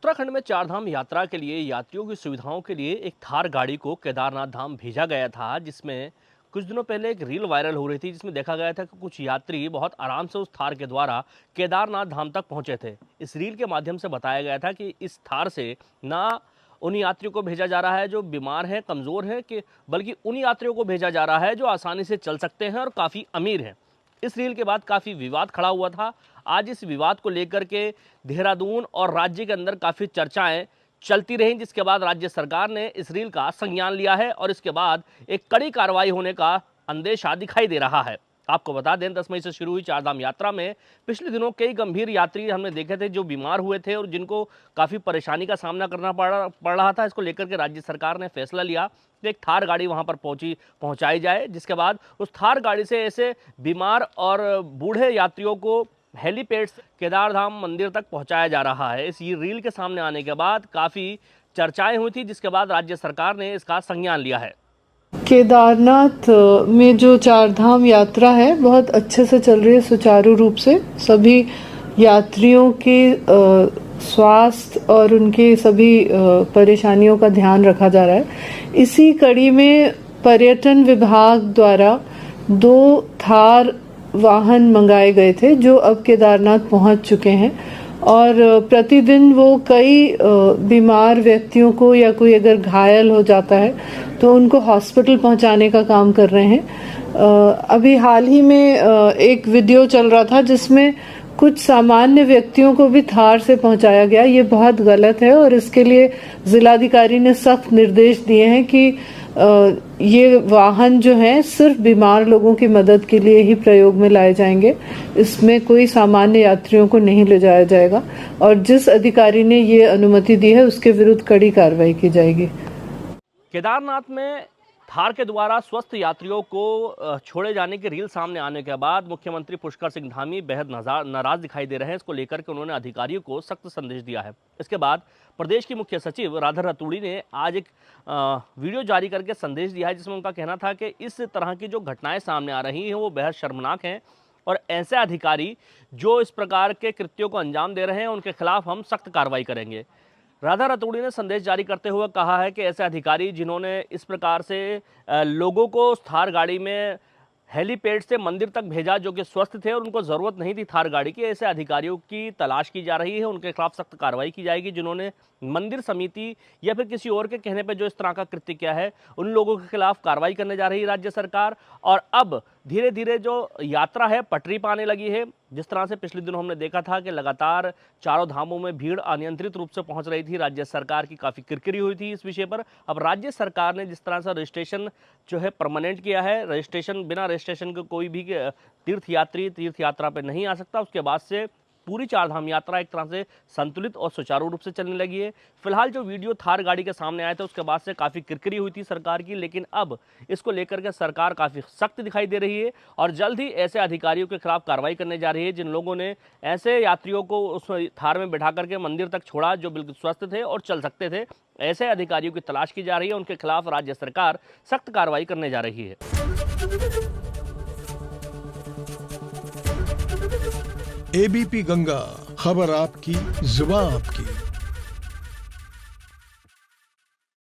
उत्तराखंड में चारधाम यात्रा के लिए यात्रियों की सुविधाओं के लिए एक थार गाड़ी को केदारनाथ धाम भेजा गया था, जिसमें कुछ दिनों पहले एक रील वायरल हो रही थी, जिसमें देखा गया था कि कुछ यात्री बहुत आराम से उस थार के द्वारा केदारनाथ धाम तक पहुंचे थे। इस रील के माध्यम से बताया गया था कि इस थार से ना उन यात्रियों को भेजा जा रहा है जो बीमार हैं, कमज़ोर हैं, कि बल्कि उन यात्रियों को भेजा जा रहा है जो आसानी से चल सकते हैं और काफ़ी अमीर हैं। इस रील के बाद काफ़ी विवाद खड़ा हुआ था। आज इस विवाद को लेकर के देहरादून और राज्य के अंदर काफ़ी चर्चाएं चलती रहीं, जिसके बाद राज्य सरकार ने इस रील का संज्ञान लिया है और इसके बाद एक कड़ी कार्रवाई होने का अंदेशा दिखाई दे रहा है। आपको बता दें, 10 मई से शुरू हुई चारधाम यात्रा में पिछले दिनों कई गंभीर यात्री हमने देखे थे जो बीमार हुए थे और जिनको काफ़ी परेशानी का सामना करना पड़ रहा था। इसको लेकर के राज्य सरकार ने फैसला लिया कि एक थार गाड़ी वहां पर पहुंचाई जाए, जिसके बाद उस थार गाड़ी से ऐसे बीमार और बूढ़े यात्रियों को हेलीपैड से केदारधाम मंदिर तक पहुंचाया जा रहा है। इस रील के सामने आने के बाद काफ़ी चर्चाएं हुई थी, जिसके बाद राज्य सरकार ने इसका संज्ञान लिया है। केदारनाथ में जो चारधाम यात्रा है बहुत अच्छे से चल रही है, सुचारू रूप से। सभी यात्रियों के स्वास्थ्य और उनके सभी परेशानियों का ध्यान रखा जा रहा है। इसी कड़ी में पर्यटन विभाग द्वारा 2 थार वाहन मंगाए गए थे जो अब केदारनाथ पहुंच चुके हैं और प्रतिदिन वो कई बीमार व्यक्तियों को या कोई अगर घायल हो जाता है तो उनको हॉस्पिटल पहुंचाने का काम कर रहे हैं। अभी हाल ही में एक वीडियो चल रहा था जिसमें कुछ सामान्य व्यक्तियों को भी थार से पहुंचाया गया। ये बहुत गलत है और इसके लिए जिलाधिकारी ने सख्त निर्देश दिए हैं कि ये वाहन जो हैं सिर्फ बीमार लोगों की मदद के लिए ही प्रयोग में लाए जाएंगे। इसमें कोई सामान्य यात्रियों को नहीं ले जाया जाएगा और जिस अधिकारी ने ये अनुमति दी है उसके विरुद्ध कड़ी कार्रवाई की जाएगी। केदारनाथ में थार के द्वारा स्वस्थ यात्रियों को छोड़े जाने की रील सामने आने के बाद मुख्यमंत्री पुष्कर सिंह धामी बेहद नाराज दिखाई दे रहे हैं। इसको लेकर के उन्होंने अधिकारियों को सख्त संदेश दिया है। इसके बाद प्रदेश की मुख्य सचिव राधा रतूड़ी ने आज एक वीडियो जारी करके संदेश दिया है, जिसमें उनका कहना था कि इस तरह की जो घटनाएं सामने आ रही हैं वो बेहद शर्मनाक हैं और ऐसे अधिकारी जो इस प्रकार के कृत्यों को अंजाम दे रहे हैं उनके खिलाफ हम सख्त कार्रवाई करेंगे। राधा रतूड़ी ने संदेश जारी करते हुए कहा है कि ऐसे अधिकारी जिन्होंने इस प्रकार से लोगों को थार गाड़ी में हेलीपैड से मंदिर तक भेजा जो कि स्वस्थ थे और उनको ज़रूरत नहीं थी थार गाड़ी की, ऐसे अधिकारियों की तलाश की जा रही है। उनके खिलाफ सख्त कार्रवाई की जाएगी। जिन्होंने मंदिर समिति या फिर किसी और के कहने पर जो इस तरह का कृत्य किया है उन लोगों के खिलाफ कार्रवाई करने जा रही है राज्य सरकार। और अब धीरे धीरे जो यात्रा है पटरी पाने लगी है। जिस तरह से पिछले दिनों हमने देखा था कि लगातार चारों धामों में भीड़ अनियंत्रित रूप से पहुंच रही थी, राज्य सरकार की काफ़ी किरकिरी हुई थी इस विषय पर। अब राज्य सरकार ने जिस तरह से रजिस्ट्रेशन जो है परमानेंट किया है, रजिस्ट्रेशन बिना रजिस्ट्रेशन के कोई भी तीर्थ यात्रा पर नहीं आ सकता, उसके बाद से पूरी चारधाम यात्रा एक तरह से संतुलित और सुचारू रूप से चलने लगी है। फिलहाल जो वीडियो थार गाड़ी के सामने आया था उसके बाद से काफ़ी किरकिरी हुई थी सरकार की, लेकिन अब इसको लेकर के सरकार काफ़ी सख्त दिखाई दे रही है और जल्द ही ऐसे अधिकारियों के खिलाफ कार्रवाई करने जा रही है जिन लोगों ने ऐसे यात्रियों को उस थार में बैठा करके मंदिर तक छोड़ा जो बिल्कुल स्वस्थ थे और चल सकते थे। ऐसे अधिकारियों की तलाश की जा रही है, उनके खिलाफ राज्य सरकार सख्त कार्रवाई करने जा रही है। एबीपी गंगा, खबर आपकी, जुबान आपकी।